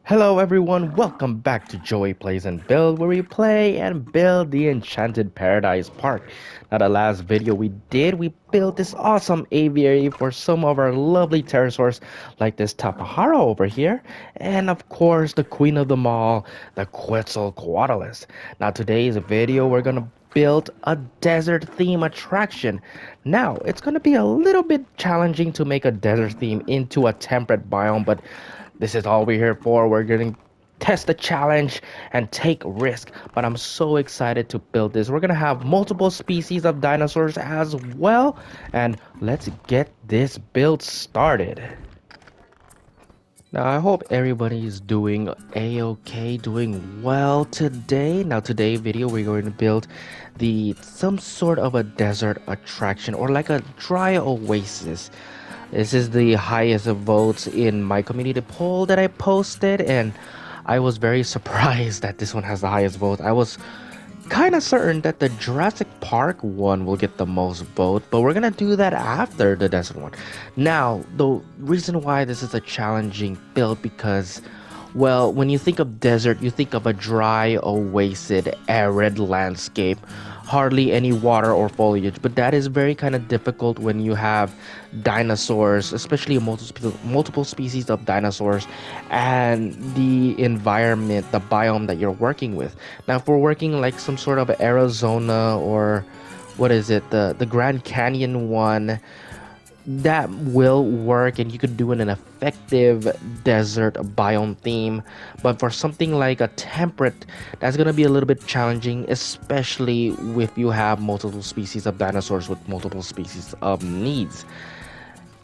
Hello everyone, welcome back to Joey Plays and Build, where we play and build the Enchanted Paradise Park. Now the last video we built this awesome aviary for some of our lovely pterosaurs, like this Tapahara over here, and of course the queen of them all, the Quetzalcoatlus. Now today's video we're gonna build a desert theme attraction. Now it's gonna be a little bit challenging to make a desert theme into a temperate biome, but this is all we're here for. We're going to test the challenge and take risk. But I'm so excited to build this. We're going to have multiple species of dinosaurs as well. And let's get this build started. Now, I hope everybody is doing a-okay, doing well today. Now, today's video, we're going to build some sort of a desert attraction or like a dry oasis. This is the highest votes in my community poll that I posted, and I was very surprised that this one has the highest vote. I was kind of certain that the Jurassic Park one will get the most vote, but we're gonna do that after the desert one. Now, the reason why this is a challenging build because, well, when you think of desert, you think of a dry, oasis, arid landscape, hardly any water or foliage, but that is very kind of difficult when you have dinosaurs, especially multiple species of dinosaurs, and the environment, the biome that you're working with. Now, if we're working like some sort of Arizona or what is it, the Grand Canyon one, that will work and you could do an effective desert biome theme. But for something like a temperate, that's going to be a little bit challenging, especially if you have multiple species of dinosaurs with multiple species of needs.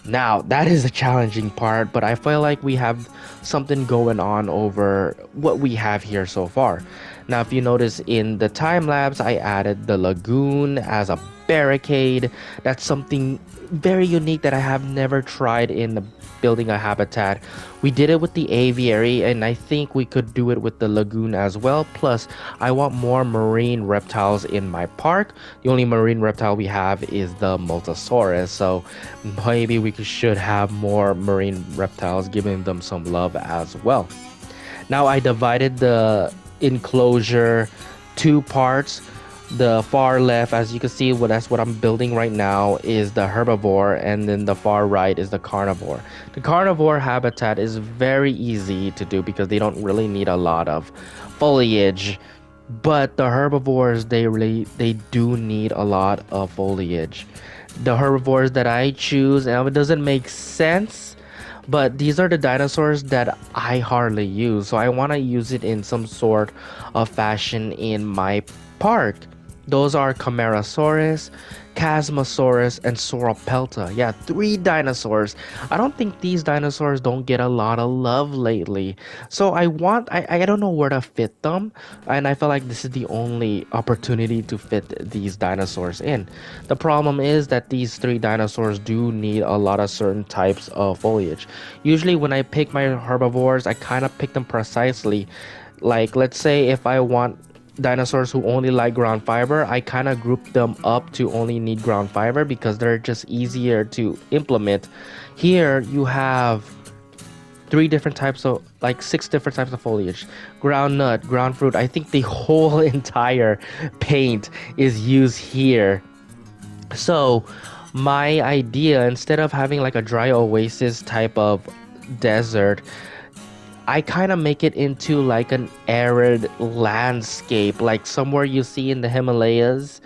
Now, that is the challenging part, but I feel like we have something going on over what we have here so far. Now, if you notice in the time lapse, I added the lagoon as a barricade. That's something very unique that I have never tried in building a habitat. We did it with the aviary, and I think we could do it with the lagoon as well. Plus, I want more marine reptiles in my park. The only marine reptile we have is the Mosasaurus, so maybe we should have more marine reptiles, giving them some love as well. Now, I divided the enclosure two parts. The far left, as you can see, that's what I'm building right now, is the herbivore, and then the far right is the carnivore. The carnivore habitat is very easy to do because they don't really need a lot of foliage, but the herbivores, they do need a lot of foliage. The herbivores that I choose, and it doesn't make sense, but these are the dinosaurs that I hardly use, so I want to use it in some sort of fashion in my park. Those are Camarsaurus, Chasmosaurus, and Sauropelta. Yeah, 3 dinosaurs. I don't think these dinosaurs don't get a lot of love lately. So I don't know where to fit them, and I feel like this is the only opportunity to fit these dinosaurs in. The problem is that these 3 dinosaurs do need a lot of certain types of foliage. Usually when I pick my herbivores, I kind of pick them precisely. Like, let's say if I want dinosaurs who only like ground fiber, I kind of group them up to only need ground fiber because they're just easier to implement. Here you have 6 different types of foliage. Ground nut, ground fruit. I think the whole entire paint is used here. So my idea, instead of having like a dry oasis type of desert, I kind of make it into like an arid landscape, like somewhere you see in the Himalayas,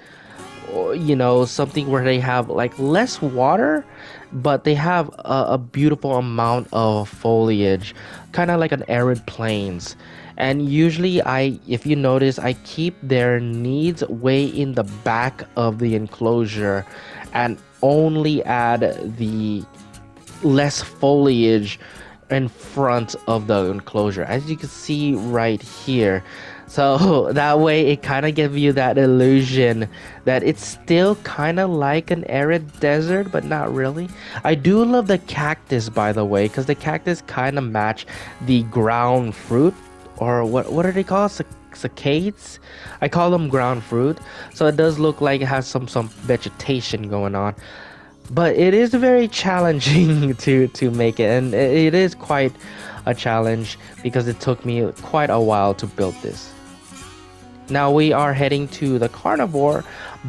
or, you know, something where they have like less water, but they have a beautiful amount of foliage, kind of like an arid plains. And usually if you notice, I keep their needs way in the back of the enclosure and only add the less foliage in front of the enclosure, as you can see right here. So that way it kind of gives you that illusion that it's still kind of like an arid desert, but not really. I do love the cactus, by the way, because the cactus kind of match the ground fruit, or what are they called? Cicadas? I call them ground fruit. So it does look like it has some vegetation going on. but it is very challenging to make it, and it is quite a challenge because it took me quite a while to build this. Now we are heading to the carnivore,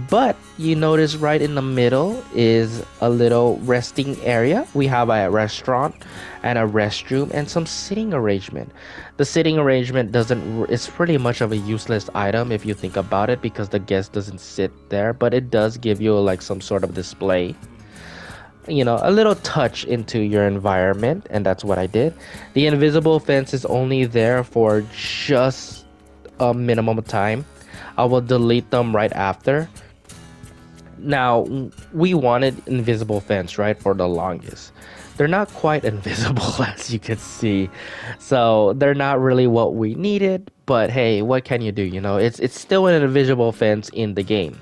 but you notice right in the middle is a little resting area. We have a restaurant and a restroom and some sitting arrangement. The sitting arrangement doesn't it's pretty much of a useless item if you think about it, because the guest doesn't sit there, but it does give you like some sort of display, you know, a little touch into your environment, and that's what I did. The invisible fence is only there for just a minimum of time. I will delete them right after. Now, we wanted invisible fence, right, for the longest. They're not quite invisible as you can see. So, they're not really what we needed, but hey, what can you do? You know, it's still an invisible fence in the game.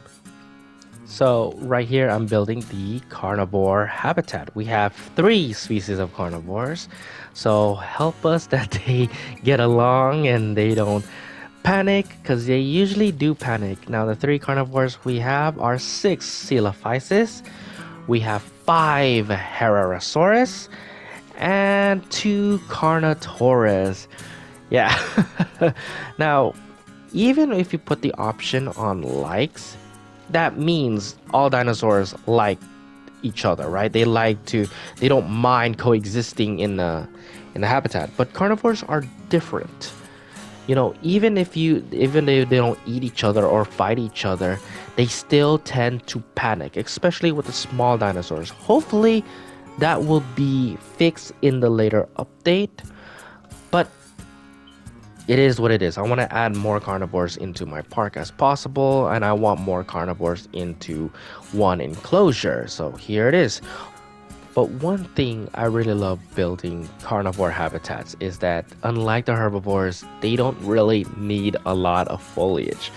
So right here, I'm building the carnivore habitat. We have 3 species of carnivores. So help us that they get along and they don't panic, because they usually do panic. Now the 3 carnivores we have are 6 Coelophysis. We have 5 Herrasaurus and 2 Carnotaurus. Yeah. Now, even if you put the option on likes, that means all dinosaurs like each other, right? They don't mind coexisting in the habitat. But carnivores are different. You know, even if they don't eat each other or fight each other, they still tend to panic, especially with the small dinosaurs. Hopefully that will be fixed in the later update. But it is what it is. I want to add more carnivores into my park as possible, and I want more carnivores into one enclosure. So here it is. But one thing I really love building carnivore habitats is that, unlike the herbivores, they don't really need a lot of foliage.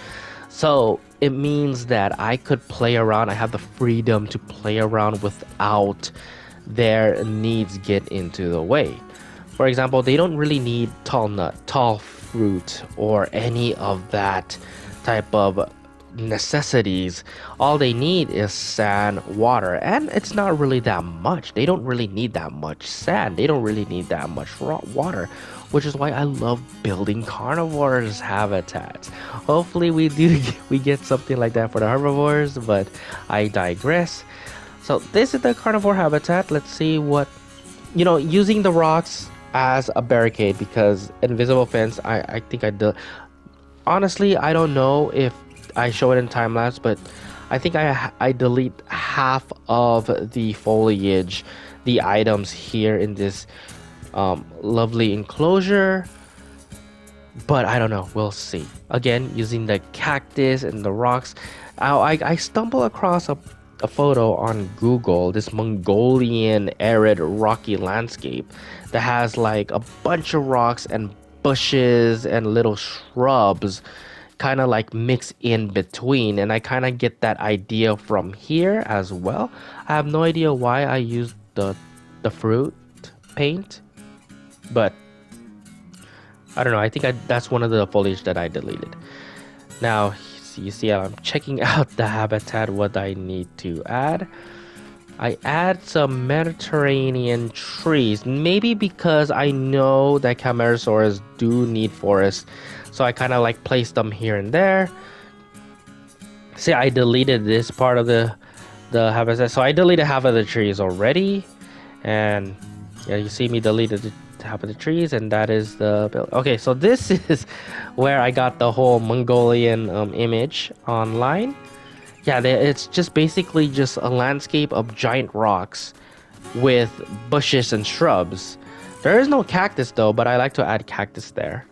So it means that I could play around. I have the freedom to play around without their needs get into the way. For example, they don't really need tall fruit, or any of that type of necessities. All they need is sand, water, and it's not really that much. They don't really need that much sand. They don't really need that much raw water, which is why I love building carnivores habitats. Hopefully we get something like that for the herbivores, but I digress. So this is the carnivore habitat. Let's see what, you know, using the rocks as a barricade, because invisible fence, I think I did. Honestly, I don't know if I show it in time lapse, but I think I delete half of the foliage, the items here in this lovely enclosure, but I don't know, we'll see. Again, using the cactus and the rocks. I stumble across a photo on Google, this Mongolian arid rocky landscape that has like a bunch of rocks and bushes and little shrubs kind of like mixed in between, and I kind of get that idea from here as well. I have no idea why I used the fruit paint, but I don't know. I think that's one of the foliage that I deleted. Now you see I'm checking out the habitat, what I need to add. I add some Mediterranean trees, maybe because I know that Camarsaurus do need forest, so I kind of like place them here and there. See, I deleted this part of the habitat, so I deleted half of the trees already, and yeah, you see me deleted half of the trees, and that is the build. Okay, so this is where I got the whole Mongolian image online. Yeah, it's just basically just a landscape of giant rocks with bushes and shrubs. There is no cactus though, but I like to add cactus there.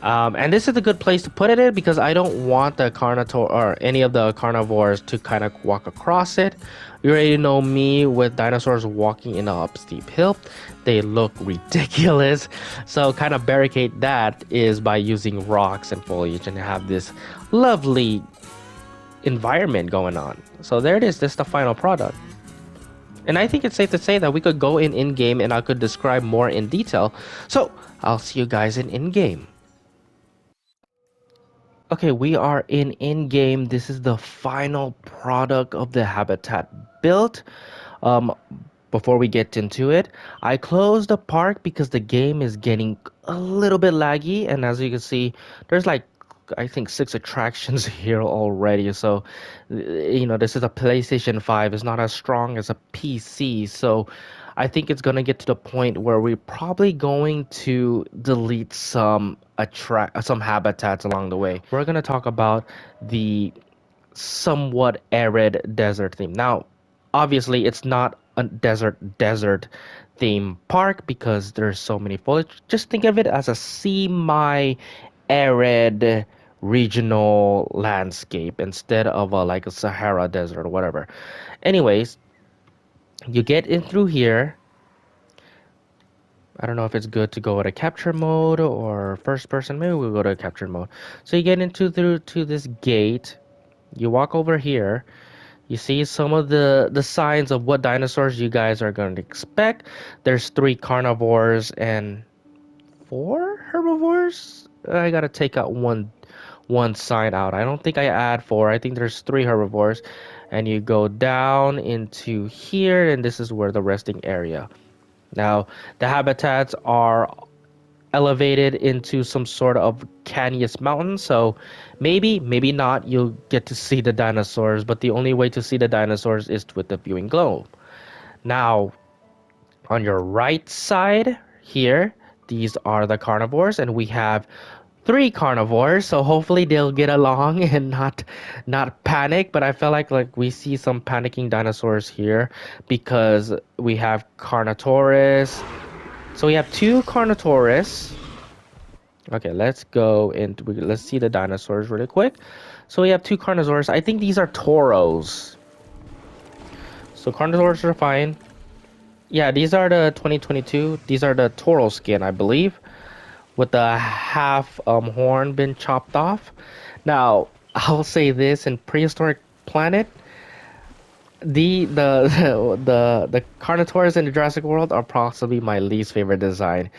And this is a good place to put it in, because I don't want the Carnotaur or any of the carnivores to kind of walk across it. You already know me with dinosaurs walking in a up steep hill. They look ridiculous. So kind of barricade that is by using rocks and foliage and have this lovely environment going on. So there it is. This is the final product. And I think it's safe to say that we could go in-game and I could describe more in detail. So I'll see you guys in-game. Okay, we are in-game. This is the final product of the habitat built. Um, Before we get into it, I closed the park because the game is getting a little bit laggy, and as you can see, there's like I think 6 attractions here already. So, this is a PlayStation 5. It's not as strong as a PC. So, I think it's gonna get to the point where we're probably going to delete some habitats along the way. We're gonna talk about the somewhat arid desert theme. Now, obviously, it's not a desert theme park because there's so many foliage. Just think of it as a semi-arid regional landscape instead of like a Sahara desert or whatever. Anyways, you get in through here. I don't know if it's good to go to capture mode or first person. Maybe we'll go to capture mode. So you get into through to this gate. You walk over here. You see some of the signs of what dinosaurs you guys are going to expect. There's 3 carnivores and 4 herbivores. I gotta take out one sign out. I don't think I add 4. I think there's 3 herbivores, and you go down into here, and this is where the resting area. Now the habitats are elevated into some sort of canyons mountain, so maybe not you'll get to see the dinosaurs, but the only way to see the dinosaurs is with the viewing globe. Now on your right side here, these are the carnivores, and we have 3 carnivores, so hopefully they'll get along and not panic. But I feel like we see some panicking dinosaurs here because we have Carnotaurus. So we have 2 Carnotaurus. Okay, let's go into let's see the dinosaurs really quick. So we have 2 Carnosaurus. I think these are Tauros. So Carnosaurs are fine. Yeah, these are the 2022. These are the Toro skin, I believe, with the half horn been chopped off. Now, I'll say this: in prehistoric planet, the the Carnotaurus in the Jurassic World are possibly my least favorite design.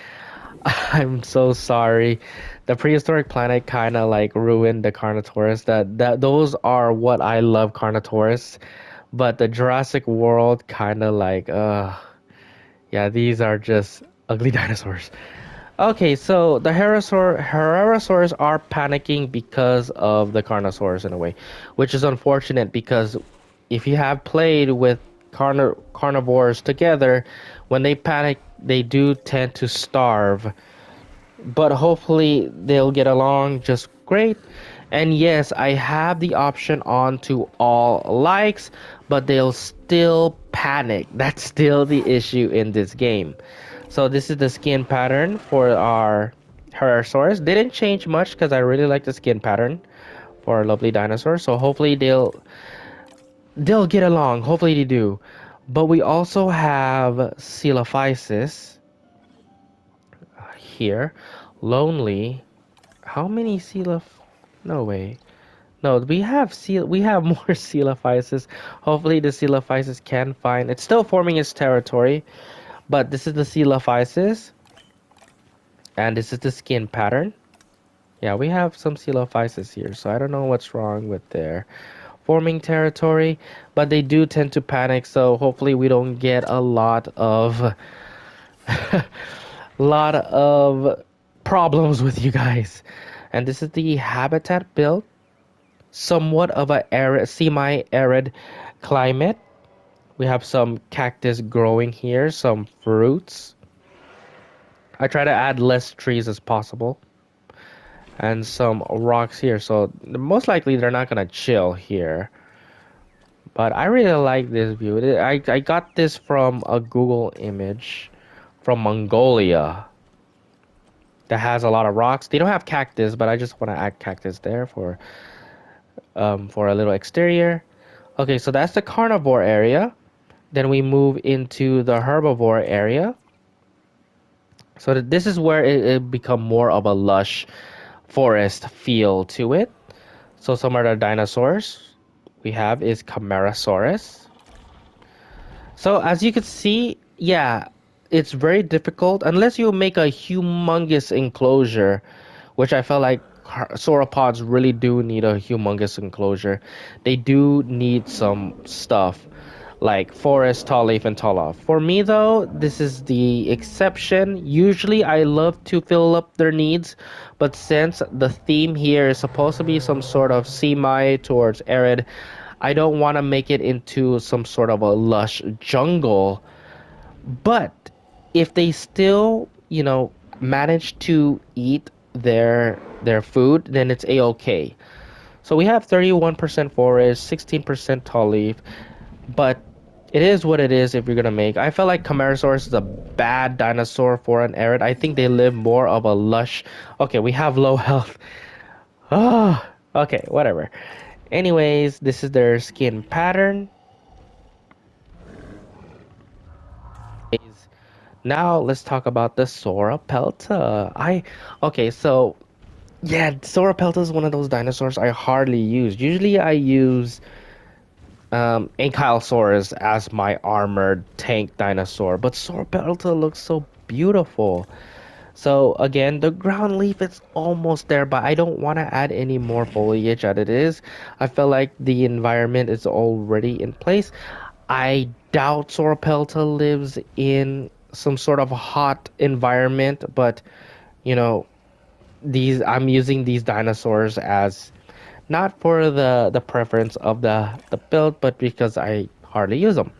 I'm so sorry. The prehistoric planet kind of like ruined the Carnotaurus. That those are what I love Carnotaurus, but the Jurassic World kind of like yeah, these are just ugly dinosaurs. Okay, so the Herrasaurus are panicking because of the Carnosaurus in a way, which is unfortunate because if you have played with carnivores together, when they panic, they do tend to starve. But hopefully they'll get along just great. And yes, I have the option on to all likes, but they'll still panic. That's still the issue in this game. So this is the skin pattern for our Herrasaurus. Didn't change much because I really like the skin pattern for our lovely dinosaur. So hopefully they'll get along. Hopefully they do. But we also have Coelophysis here. Lonely. How many No way. No, we have more Coelophysis. Hopefully the Coelophysis can find. It's still forming its territory, but this is the Coelophysis, and this is the skin pattern. Yeah, we have some Coelophysis here, so I don't know what's wrong with their forming territory, but they do tend to panic, so hopefully we don't get a lot of lot of problems with you guys. And this is the habitat built, somewhat of a semi-arid climate. We have some cactus growing here, some fruits. I try to add less trees as possible, and some rocks here. So most likely they're not gonna chill here. But I really like this view. I got this from a Google image from Mongolia that has a lot of rocks. They don't have cactus, but I just want to add cactus there for a little exterior. Okay, so that's the carnivore area. Then we move into the herbivore area. So this is where it become more of a lush forest feel to it. So some of the dinosaurs we have is Camarsaurus. So as you can see, yeah, it's very difficult unless you make a humongous enclosure, which I felt like sauropods really do need a humongous enclosure. They do need some stuff like forest, tall leaf, and tall off. For me, though, this is the exception. Usually, I love to fill up their needs, but since the theme here is supposed to be some sort of semi towards arid, I don't want to make it into some sort of a lush jungle. But if they still, manage to eat their food, then it's a-okay. So we have 31% forest, 16% tall leaf, but it is what it is if you're gonna make. I feel like Camarsaurus is a bad dinosaur for an arid. I think they live more of a lush. Okay, we have low health. Ah, okay, whatever. Anyways, this is their skin pattern. Now let's talk about the Sauropelta. Okay, so yeah, Sauropelta is one of those dinosaurs I hardly use. Usually I use Ankylosaurus as my armored tank dinosaur, but Sauropelta looks so beautiful. So again, the ground leaf is almost there, but I don't want to add any more foliage as it is. I feel like the environment is already in place. I doubt Sauropelta lives in some sort of hot environment, but you know, these I'm using these dinosaurs as not for the preference of the build, but because I hardly use them.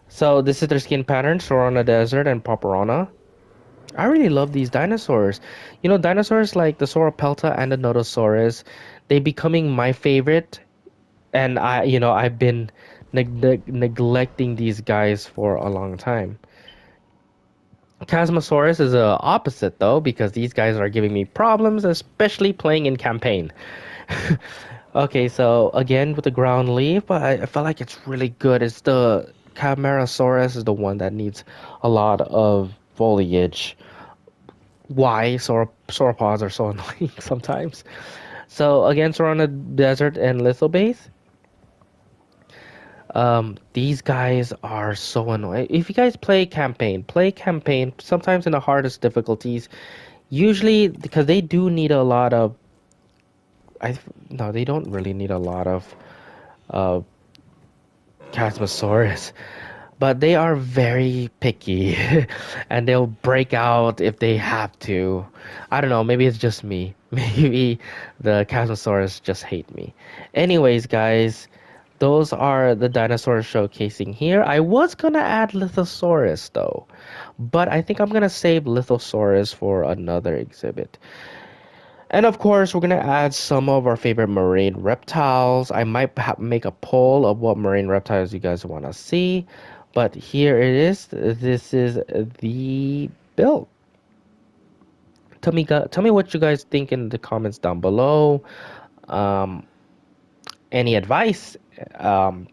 So this is their skin pattern, Sorona Desert and Paparona. I really love these dinosaurs. Dinosaurs like the Sauropelta and the Nodosaurus, they becoming my favorite, and I've been neglecting these guys for a long time. Chasmosaurus is the opposite though, because these guys are giving me problems, especially playing in campaign. Okay, so again with the ground leaf, I feel like it's really good. It's the Camarsaurus is the one that needs a lot of foliage. Why sauropods are so annoying sometimes. So again, Sorona Desert and Little Base. These guys are so annoying. If you guys play campaign. Sometimes in the hardest difficulties. Usually because they do need a lot of. I no, they don't really need a lot of uh Chasmosaurus, but they are very picky and they'll break out if they have to. I don't know, maybe it's just me. Maybe the Chasmosaurus just hate me. Anyways, guys, those are the dinosaurs showcasing here. I was gonna add Lithosaurus though, but I think I'm gonna save Lithosaurus for another exhibit. And of course, we're gonna add some of our favorite marine reptiles. I might make a poll of what marine reptiles you guys want to see, but here it is. This is the build. Tell me what you guys think in the comments down below. Um, any advice, um,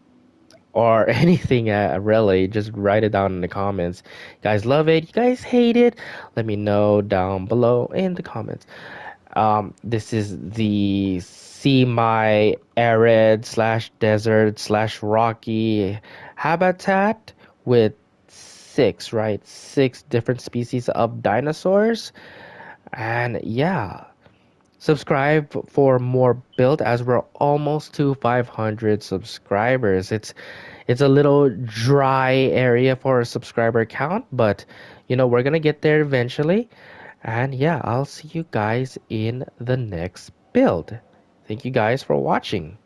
or anything, really, just write it down in the comments. You guys love it? You guys hate it? Let me know down below in the comments. This is the semi-arid slash desert slash rocky habitat with six different species of dinosaurs. And yeah, subscribe for more build as we're almost to 500 subscribers. It's a little dry area for a subscriber count, but we're gonna get there eventually. And yeah, I'll see you guys in the next build. Thank you guys for watching.